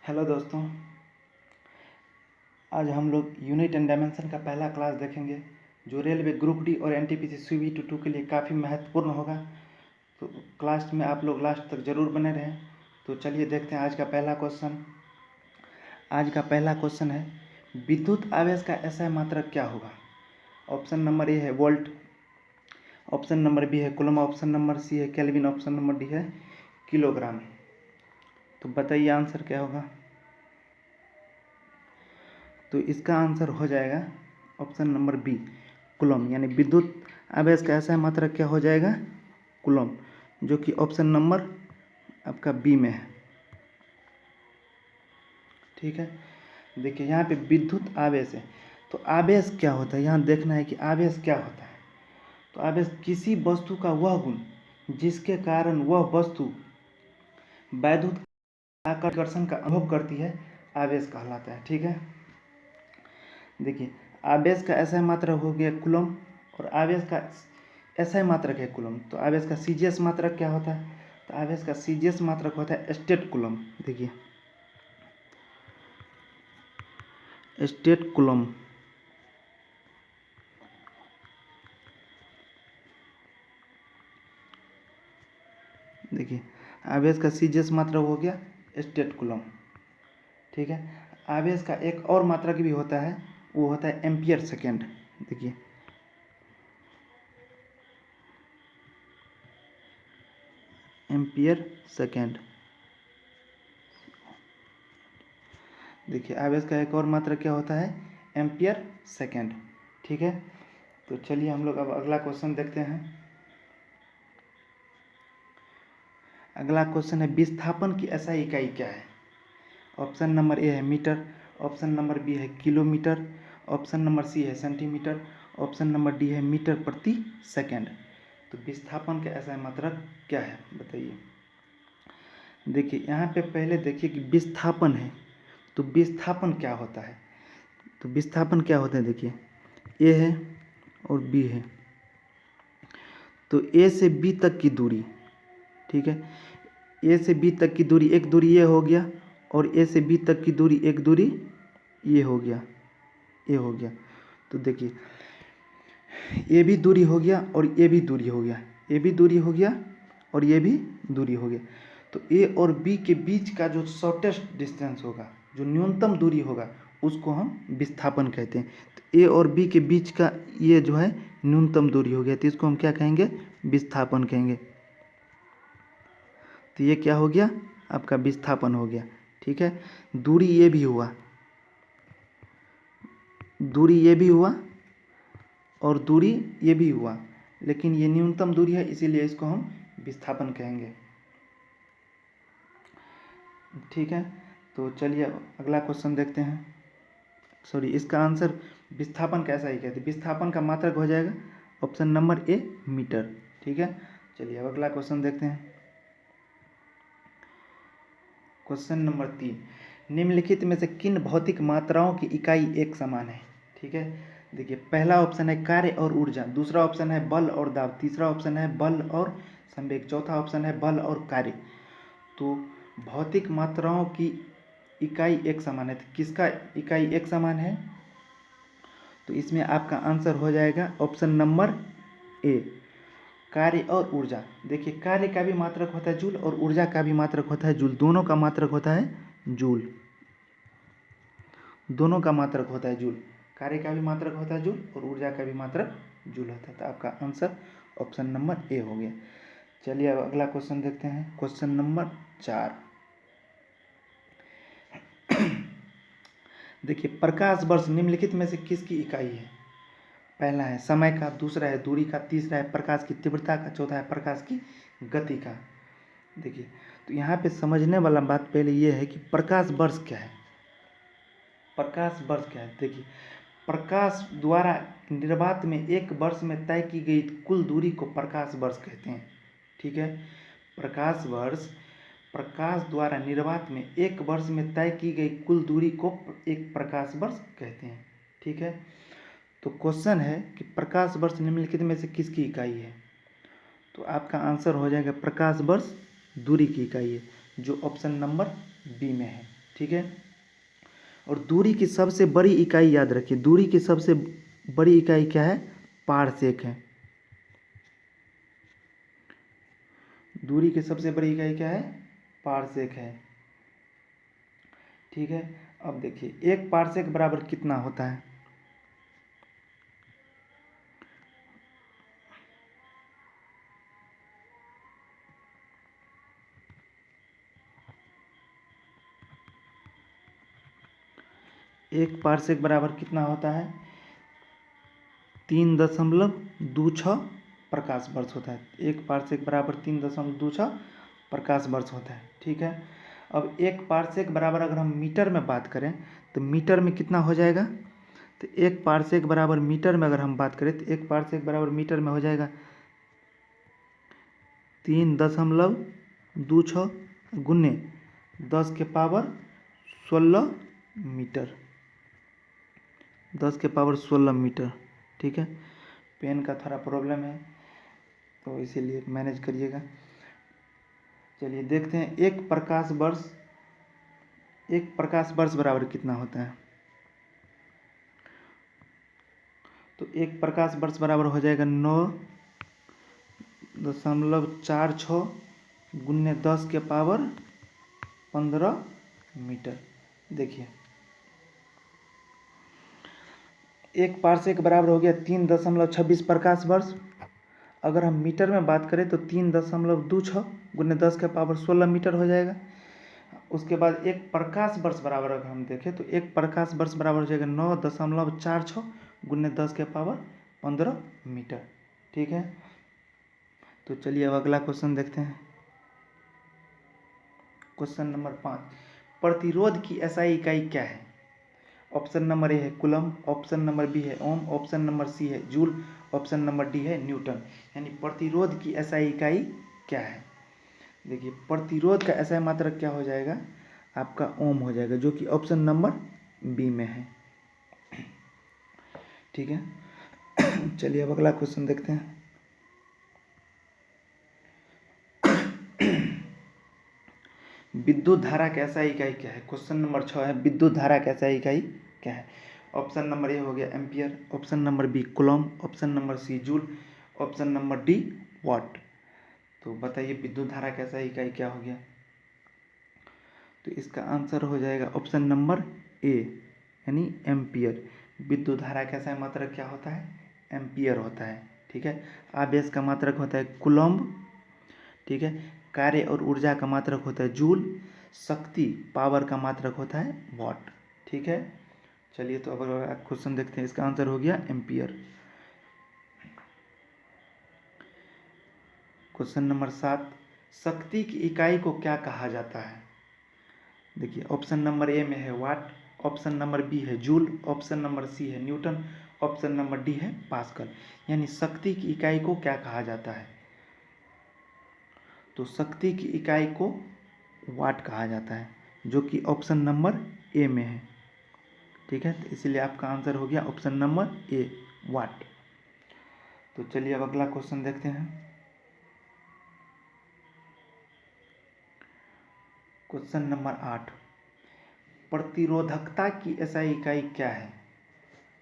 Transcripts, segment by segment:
Hello दोस्तों, आज हम लोग यूनिट एंड डायमेंशन का पहला क्लास देखेंगे जो रेलवे ग्रुप डी और एनटीपीसी CBT 2 के लिए काफ़ी महत्वपूर्ण होगा। तो क्लास में आप लोग लास्ट तक ज़रूर बने रहें। तो चलिए देखते हैं आज का पहला क्वेश्चन। आज का पहला क्वेश्चन है, विद्युत आवेश का SI मात्रक क्या होगा। ऑप्शन नंबर ए है वोल्ट, ऑप्शन नंबर बी है कूलम, ऑप्शन नंबर सी है केल्विन, ऑप्शन नंबर डी है किलोग्राम। तो बताइए आंसर क्या होगा। तो इसका आंसर हो जाएगा ऑप्शन नंबर बी कूलम, यानी विद्युत आवेश का SI मात्रक क्या हो जाएगा, कूलम, जो कि ऑप्शन नंबर आपका बी में है। ठीक है, देखिए यहाँ पे विद्युत आवेश है, तो आवेश क्या होता है, यहाँ देखना है कि आवेश क्या होता है। तो आवेश किसी वस्तु का वह गुण जिसके कारण वह वस्तु वैद्युत आकर्षण का अनुभव करती है, आवेश कहलाता है। ठीक है, देखिए आवेश का SI मात्रक हो गया कूलम और आवेश का SI मात्रक है कूलम। तो आवेश का CGS मात्रक क्या होता है, तो आवेश का CGS मात्रक होता है स्टेट कूलम। देखिए स्टेट कूलम, देखिए आवेश का CGS मात्रक हो गया स्टेट कूलम। ठीक है, आवेश का एक और मात्रक भी होता है, वो होता है एम्पियर सेकेंड। देखिए एम्पियर सेकेंड, देखिए आवेश का एक और मात्रक क्या होता है, एम्पियर सेकेंड। ठीक है, तो चलिए हम लोग अब अगला क्वेश्चन देखते हैं। अगला क्वेश्चन है, विस्थापन की SI इकाई क्या है। ऑप्शन नंबर ए है मीटर, ऑप्शन नंबर बी है किलोमीटर, ऑप्शन नंबर सी है सेंटीमीटर, ऑप्शन नंबर डी है मीटर प्रति सेकेंड। तो विस्थापन का SI मात्रक क्या है बताइए। देखिए यहाँ पे पहले देखिए कि विस्थापन है, तो विस्थापन क्या होता है। तो विस्थापन क्या होता है, देखिए ए है और बी है, तो ए से बी तक की दूरी, ठीक है, ए से बी तक की दूरी, एक दूरी ये हो गया, और ए से बी तक की दूरी एक दूरी ये हो गया, ये हो गया। तो देखिए ये भी दूरी हो गया और ये भी दूरी हो गया, ये भी दूरी हो गया और ये भी दूरी हो गया। तो ए और बी के बीच का जो शॉर्टेस्ट डिस्टेंस होगा, जो न्यूनतम दूरी होगा, उसको हम विस्थापन कहते हैं। तो ए और बी के बीच का ये जो है न्यूनतम दूरी हो गया, तो इसको हम क्या कहेंगे, विस्थापन कहेंगे। तो ये क्या हो गया, आपका विस्थापन हो गया। ठीक है, दूरी ये भी हुआ, दूरी ये भी हुआ और दूरी ये भी हुआ, लेकिन ये न्यूनतम दूरी है, इसीलिए इसको हम विस्थापन कहेंगे। ठीक है, तो चलिए अगला क्वेश्चन देखते हैं। सॉरी, इसका आंसर विस्थापन कैसा ही कहते हैं, विस्थापन का मात्रक हो जाएगा ऑप्शन नंबर ए मीटर। ठीक है, चलिए अब अगला क्वेश्चन देखते हैं। क्वेश्चन नंबर 3, निम्नलिखित में से किन भौतिक मात्राओं की इकाई एक समान है। ठीक है, देखिए पहला ऑप्शन है कार्य और ऊर्जा, दूसरा ऑप्शन है बल और दाब, तीसरा ऑप्शन है बल और संवेग, चौथा ऑप्शन है बल और कार्य। तो भौतिक मात्राओं की इकाई एक समान है, तो किसका इकाई एक समान है, तो इसमें आपका आंसर हो जाएगा ऑप्शन नंबर ए कार्य और ऊर्जा। देखिए कार्य का भी मात्रक होता है जूल और ऊर्जा का भी मात्रक होता है जूल, दोनों का मात्रक होता है जूल, दोनों का मात्रक होता है जूल, कार्य का भी मात्रक होता है जूल और ऊर्जा का भी मात्रक जूल होता है। तो आपका आंसर ऑप्शन नंबर ए हो गया। चलिए अब अगला क्वेश्चन देखते हैं। क्वेश्चन नंबर 4, देखिए प्रकाश वर्ष निम्नलिखित में से किसकी इकाई है। पहला है समय का, दूसरा है दूरी का, तीसरा है प्रकाश की तीव्रता का, चौथा है प्रकाश की गति का। देखिए तो यहाँ पे समझने वाला बात पहले ये है कि प्रकाश वर्ष क्या है, प्रकाश वर्ष क्या है। देखिए प्रकाश द्वारा निर्वात में एक वर्ष में तय की गई कुल दूरी को प्रकाश वर्ष कहते हैं। ठीक है, प्रकाश वर्ष प्रकाश द्वारा निर्वात में एक वर्ष में तय की गई कुल दूरी को एक प्रकाश वर्ष कहते हैं। ठीक है, तो क्वेश्चन है कि प्रकाश वर्ष निम्नलिखित में से किसकी इकाई है, तो आपका आंसर हो जाएगा प्रकाश वर्ष दूरी की इकाई है, जो ऑप्शन नंबर बी में है। ठीक है। और दूरी की सबसे बड़ी इकाई याद रखिए, दूरी की सबसे बड़ी इकाई क्या है? पारसेक है। दूरी की सबसे बड़ी इकाई क्या है? पारसेक है। ठीक है। अब देखिए 1 पारसेक बराबर कितना होता है? एक पारसेक बराबर कितना होता है? 3.26 प्रकाश वर्ष होता है। 1 पारसेक बराबर 3.26 प्रकाश वर्ष होता है। ठीक है। अब 1 पारसेक बराबर अगर हम मीटर में बात करें तो मीटर में कितना हो जाएगा? तो 1 पारसेक बराबर मीटर में अगर हम बात करें तो 1 पारसेक बराबर मीटर में हो जाएगा 3.26 गुने 10 के पावर 16 मीटर, 10 के पावर 16 मीटर। ठीक है। पेन का थोड़ा प्रॉब्लम है तो इसीलिए मैनेज करिएगा। चलिए देखते हैं 1 प्रकाश वर्ष बराबर कितना होता है? तो 1 प्रकाश वर्ष बराबर हो जाएगा 9.46 गुने 10 के पावर 15 मीटर। देखिए 1 पारसेक बराबर हो गया 3.26 प्रकाश वर्ष। अगर हम मीटर में बात करें तो 3.26 गुने 10 के पावर 16 मीटर हो जाएगा। उसके बाद 1 प्रकाश वर्ष बराबर अगर हम देखें तो 1 प्रकाश वर्ष बराबर हो जाएगा 9.46 गुने 10 के पावर 15 मीटर। ठीक है। तो चलिए अब अगला क्वेश्चन देखते हैं। क्वेश्चन नंबर 5, प्रतिरोध की एसआई इकाई क्या है? ऑप्शन नंबर ए है कूलम, ऑप्शन नंबर बी है ओम, ऑप्शन नंबर सी है जूल, ऑप्शन नंबर डी है न्यूटन। यानी प्रतिरोध की एसआई इकाई क्या है? देखिए प्रतिरोध का एसआई मात्रक क्या हो जाएगा? आपका ओम हो जाएगा, जो कि ऑप्शन नंबर बी में है। ठीक है। चलिए अब अगला क्वेश्चन देखते हैं। विद्युत धारा का एसआई इकाई क्या है? क्वेश्चन नंबर 6 है विद्युत धारा का एसआई इकाई क्या है? ऑप्शन नंबर ए हो गया ampere, option number B coulomb, option number C joule, option number D watt. तो बताइए विद्युत धारा का एसआई इकाई क्या हो गया? तो इसका आंसर हो जाएगा ऑप्शन नंबर ए यानी एम्पियर। विद्युत धारा का एसआई मात्रक क्या होता है? एम्पियर होता है। ठीक है। आवेश का मात्रक होता है कूलम्ब। ठीक है। कार्य और ऊर्जा का मात्रक होता है जूल, शक्ति पावर का मात्रक होता है वाट। ठीक है। चलिए तो अब क्वेश्चन देखते हैं। इसका आंसर हो गया एम्पियर। क्वेश्चन नंबर 7, शक्ति की इकाई को क्या कहा जाता है? देखिए ऑप्शन नंबर ए में है वाट, ऑप्शन नंबर बी है जूल, ऑप्शन नंबर सी है न्यूटन, ऑप्शन नंबर डी है पास्कल। यानी शक्ति की इकाई को क्या कहा जाता है? तो शक्ति की इकाई को वाट कहा जाता है, जो कि ऑप्शन नंबर ए में है। ठीक है। तो इसलिए आपका आंसर हो गया ऑप्शन नंबर ए वाट। तो चलिए अब अगला क्वेश्चन देखते हैं। क्वेश्चन नंबर 8, प्रतिरोधकता की एसआई इकाई क्या है?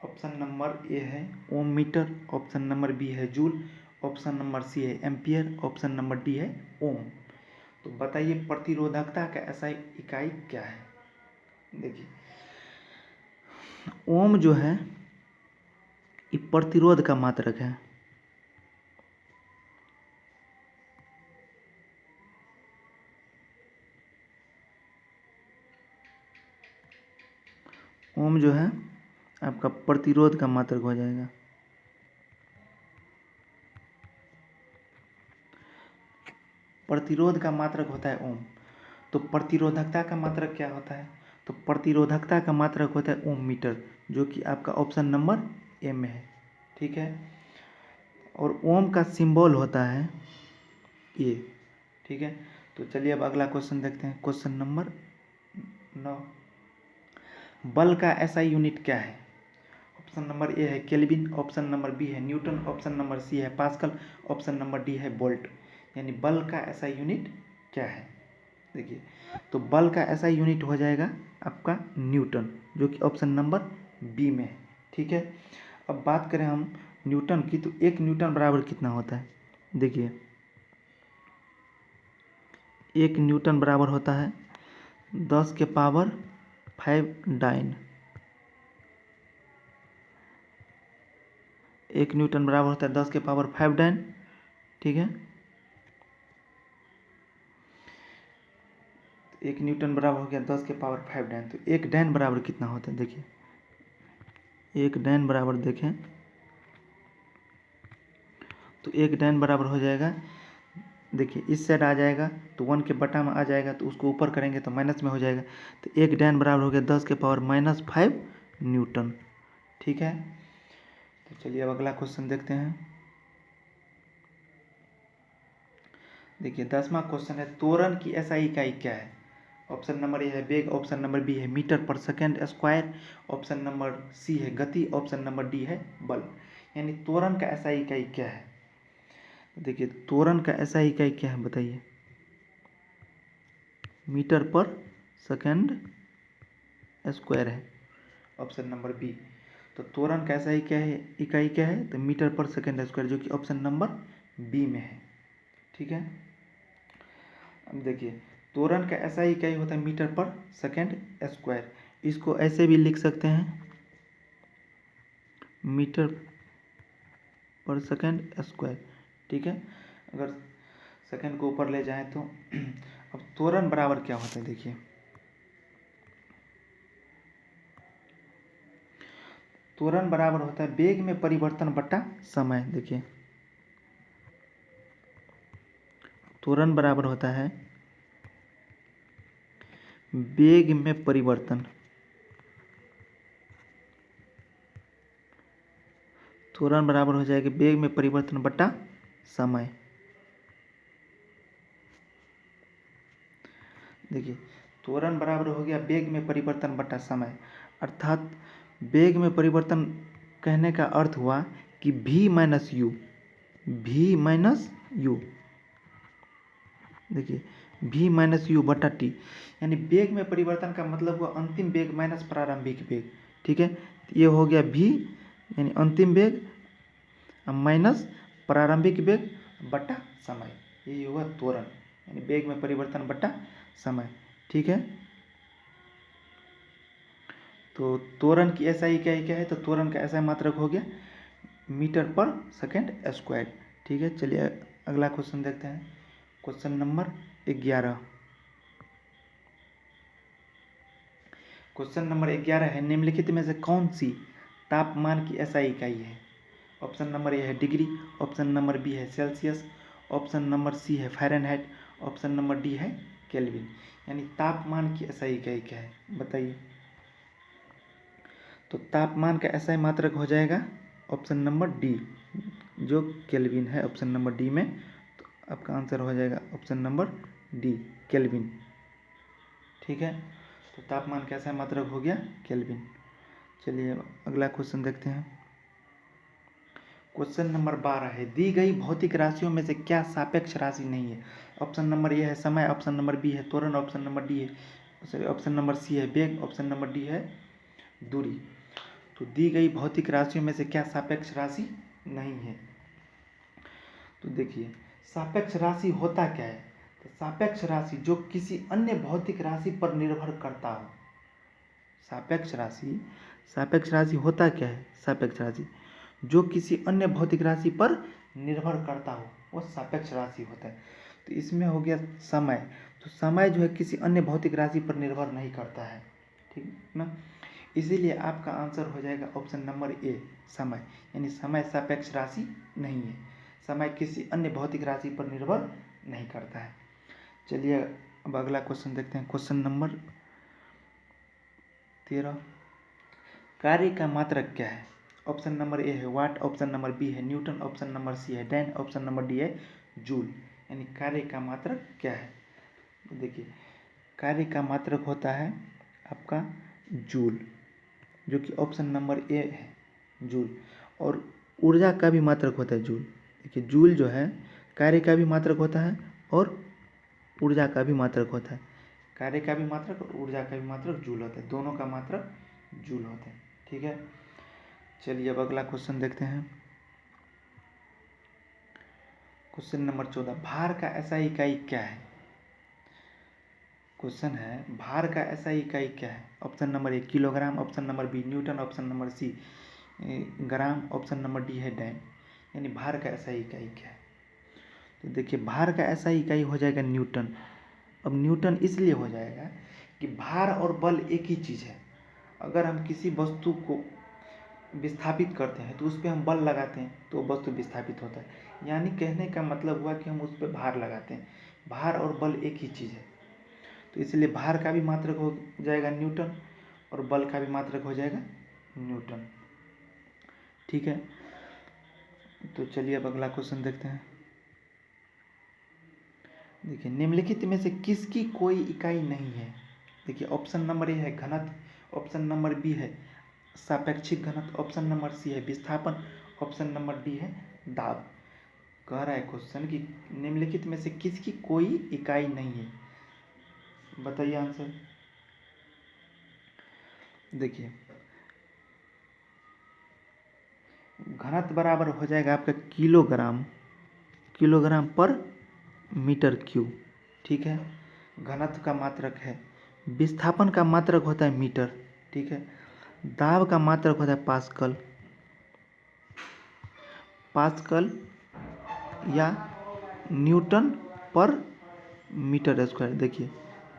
ऑप्शन नंबर ए है ओम मीटर, ऑप्शन नंबर बी है जूल, ऑप्शन नंबर सी है एम्पियर, ऑप्शन नंबर डी है ओम। तो बताइए प्रतिरोधकता का एसआई इकाई क्या है? देखिए ओम जो है ये प्रतिरोध का मात्रक है। ओम जो है आपका प्रतिरोध का मात्रक हो जाएगा। प्रतिरोध का मात्रक होता है ओम। तो प्रतिरोधकता का मात्रक क्या होता है? तो प्रतिरोधकता का मात्रक होता है ओम मीटर, जो कि आपका ऑप्शन नंबर ए में है। ठीक है। और ओम का सिंबल होता है ए। ठीक है। तो चलिए अब अगला क्वेश्चन देखते हैं। क्वेश्चन नंबर 9, बल का एसआई यूनिट क्या है? ऑप्शन नंबर ए है केल्विन, ऑप्शन नंबर बी है न्यूटन, ऑप्शन नंबर सी है पास्कल, ऑप्शन नंबर डी है वोल्ट। यानी बल का एसआई यूनिट क्या है? देखिए, तो बल का ऐसा यूनिट हो जाएगा आपका न्यूटन, जो कि ऑप्शन नंबर बी में है। ठीक है, अब बात करें हम न्यूटन की, तो 1 न्यूटन बराबर कितना होता है? देखिए, 1 न्यूटन बराबर होता है 10⁵ डाइन। 1 न्यूटन बराबर होता है 10⁵ डाइन। ठीक है, 1 न्यूटन बराबर हो गया 10⁵ डाइन। तो 1 डाइन बराबर कितना होता है? देखिए, 1 डाइन बराबर देखें तो 1 डाइन बराबर हो जाएगा, देखिए इस साइड आ जाएगा तो 1 के बटा में आ जाएगा, तो उसको ऊपर करेंगे तो माइनस में हो जाएगा। तो 1 डाइन बराबर हो गया 10⁻⁻5 न्यूटन। ठीक है, तो चलिए अब अगला क्वेश्चन देखते हैं। देखिए 10वां क्वेश्चन है, त्वरण की एसआई इकाई क्या है? ऑप्शन नंबर ए है वेग, ऑप्शन नंबर बी है metre per second square, option number C है गति, ऑप्शन नंबर डी है बल। यानी त्वरण का एसआई इकाई क्या है? देखिए, त्वरण का एसआई इकाई क्या है बताइए? मीटर पर सेकेंड स्क्वायर है, ऑप्शन नंबर बी। तो त्वरण का एसआई क्या है, इकाई क्या है? तो मीटर पर सेकेंड स्क्वायर, जो कि ऑप्शन नंबर बी में है। ठीक है, अब देखिए, त्वरण का एसआई इकाई होता है मीटर पर सेकेंड स्क्वायर। इसको ऐसे भी लिख सकते हैं, मीटर पर सेकेंड स्क्वायर। ठीक है, अगर सेकेंड को ऊपर ले जाएं तो अब त्वरण बराबर क्या होता है? देखिए, त्वरण बराबर होता है वेग में परिवर्तन बटा समय। देखिए, त्वरण बराबर होता है वेग में परिवर्तन, त्वरण बराबर हो जाएगा वेग में परिवर्तन बटा समय। देखिए, त्वरण बराबर हो गया वेग में परिवर्तन बटा समय, अर्थात वेग में परिवर्तन कहने का अर्थ हुआ कि v minus you, v minus you. देखिए, v माइनस यू बटा टी, यानी वेग में परिवर्तन का मतलब हुआ अंतिम वेग माइनस प्रारंभिक वेग। ठीक है, ये हो गया v यानी अंतिम वेग माइनस प्रारंभिक वेग बटा समय, यही हुआ त्वरण, यानी वेग में परिवर्तन बटा समय। ठीक है, तो त्वरण की एसआई इकाई क्या है? तो त्वरण का एसआई मात्रक हो गया मीटर पर सेकेंड स्क्वायर। ठीक है, चलिए अगला क्वेश्चन देखते हैं। Question number 11। क्वेश्चन नंबर 11 है, निम्नलिखित में से कौन सी तापमान की एसआई इकाई है? ऑप्शन नंबर ए है डिग्री, ऑप्शन नंबर बी है सेल्सियस, ऑप्शन नंबर सी है फ़ारेनहाइट, ऑप्शन नंबर डी है केल्विन। यानी तापमान की एसआई इकाई क्या है बताइए? तो तापमान का एसआई मात्रक हो जाएगा ऑप्शन नंबर डी, जो केल्विन है ऑप्शन नंबर डी में। तो आपका आंसर हो जाएगा ऑप्शन नंबर डी, केल्विन। ठीक है, तो तापमान का एसआई मात्रक हो गया केल्विन। चलिए अगला क्वेश्चन देखते हैं। क्वेश्चन नंबर 12 है, दी गई भौतिक राशियों में से क्या सापेक्ष राशि नहीं है? ऑप्शन नंबर ए है समय, ऑप्शन नंबर बी है त्वरण, ऑप्शन नंबर डी है सॉरी ऑप्शन नंबर सी है वेग, ऑप्शन नंबर डी है दूरी। तो दी गई भौतिक राशियों में से क्या सापेक्ष राशि नहीं है? तो देखिए, सापेक्ष राशि होता क्या है? तो सापेक्ष राशि जो किसी अन्य भौतिक राशि पर निर्भर करता हो। सापेक्ष राशि होता क्या है? सापेक्ष राशि जो किसी अन्य भौतिक राशि पर निर्भर करता हो, वो सापेक्ष राशि होता है। तो इसमें हो गया समय, तो समय जो है किसी अन्य भौतिक राशि पर निर्भर नहीं करता है। ठीक ना, इसीलिए आपका आंसर हो जाएगा ऑप्शन नंबर ए, समय। यानी समय सापेक्ष राशि नहीं है, समय किसी अन्य भौतिक राशि पर निर्भर नहीं करता है। चलिए अब अगला क्वेश्चन देखते हैं। क्वेश्चन नंबर 13, कार्य का मात्रक क्या है? ऑप्शन नंबर ए है वाट, ऑप्शन नंबर बी है न्यूटन, ऑप्शन नंबर सी है डाइन, ऑप्शन नंबर डी है जूल। यानी कार्य का मात्रक क्या है? देखिए, कार्य का मात्रक होता है आपका जूल, जो कि ऑप्शन नंबर ए है जूल। और ऊर्जा का भी मात्रक होता है जूल। देखिए, जूल जो है कार्य का भी मात्रक होता है और ऊर्जा का भी मात्रक होता है। कार्य का भी मात्रक और ऊर्जा का भी मात्रक जूल होता है, दोनों का मात्रक जूल होता है। ठीक है, चलिए अब अगला क्वेश्चन देखते हैं। क्वेश्चन नंबर 14, भार का एसआई इकाई क्या है? क्वेश्चन है भार का एसआई इकाई क्या है? Option number A kilogram, option number B newton, option number C gram, option number D है डैम। यानी भार का एसआई इकाई क्या है? तो देखिए भार का एसआई इकाई हो जाएगा न्यूटन। अब न्यूटन इसलिए हो जाएगा कि भार और बल एक ही चीज़ है। अगर हम किसी वस्तु को विस्थापित करते हैं तो उस पर हम बल लगाते हैं तो वस्तु विस्थापित होता है। यानी कहने का मतलब हुआ कि हम उस पर भार लगाते हैं। भार और बल एक ही चीज़ है, तो इसलिए भार का भी मात्रक हो जाएगा न्यूटन और बल का भी मात्रक हो जाएगा न्यूटन। ठीक है, तो चलिए अब अगला क्वेश्चन देखते हैं। देखिए निम्नलिखित में से किसकी कोई इकाई नहीं है? देखिए ऑप्शन नंबर ए है घनत्व, ऑप्शन नंबर बी है सापेक्षिक घनत्व, ऑप्शन नंबर सी है विस्थापन, ऑप्शन नंबर डी है दाब। कह रहा है क्वेश्चन कि निम्नलिखित में से किसकी कोई इकाई नहीं है, बताइए आंसर। देखिए घनत्व बराबर हो जाएगा आपका किलोग्राम, किलोग्राम पर मीटर क्यूब। ठीक है, घनत्व का मात्रक है। विस्थापन का मात्रक होता है मीटर। ठीक है, दाब का मात्रक होता है पास्कल, पास्कल या न्यूटन पर मीटर स्क्वायर। देखिए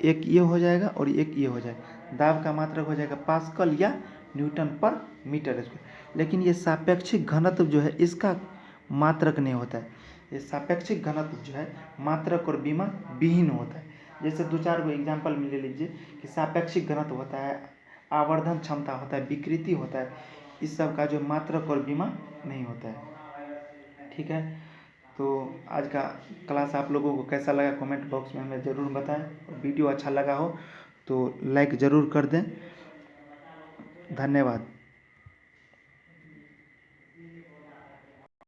एक ये हो जाएगा और एक ये हो जाएगा। दाब का मात्रक हो जाएगा पास्कल या न्यूटन पर मीटर स्क्वायर। लेकिन ये सापेक्षिक घनत्व जो है इसका मात्रक नहीं होता है। ये सापेक्षिक घनत्व जो है मात्रक और बीमा विहीन होता है। जैसे दो चार को एग्जाम्पल में ले लीजिए कि सापेक्षिक घनत्व होता है, आवर्धन क्षमता होता है, विकृति होता है, इस सब का जो मात्रक और बीमा नहीं होता है। ठीक है, तो आज का क्लास आप लोगों को कैसा लगा कमेंट बॉक्स में हमें ज़रूर बताएं। और वीडियो अच्छा लगा हो तो लाइक ज़रूर कर दें। धन्यवाद।